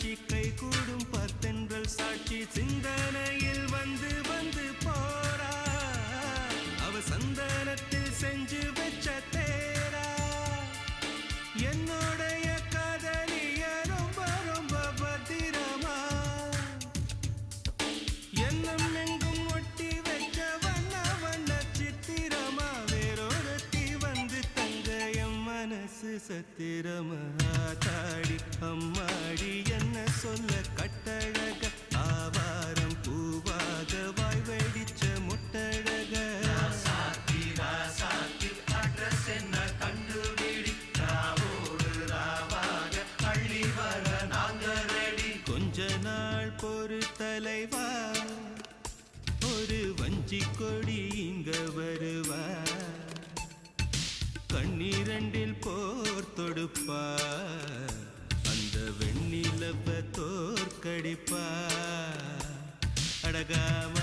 காட்சி கை கூடும் பார்த்தென்றல் சாட்சி சிந்தனையில் வந்து வந்து போறா அவ சந்தனத்தில் செஞ்சு வச்ச தேரா என்னுடைய காதலிய ரொம்ப ரொம்ப பத்திரமா எண்ணம் எங்கும் ஒட்டி வச்ச வண்ண வண்ண சித்திரமா வேறொருத்தி வந்து தங்க என் மனசு சத்திரமா தாடி அம்மாடி என்ன சொல்ல கட்டழக ஆவாரம் பூவாக வாய் வெடிச்ச முட்டழக அட்ரஸ் என்ன கண்டுபிடி ராவோடு ராவாக அள்ளி வர நாங்க ரெடி கொஞ்ச நாள் பொறு தலைவா ஒரு வஞ்சி கொடி இங்க வருவா கண்ணீரண்டில் போர் தொடுப்பா அந்த வெண்ணிலவ தோற்கடிப்பா அடகாம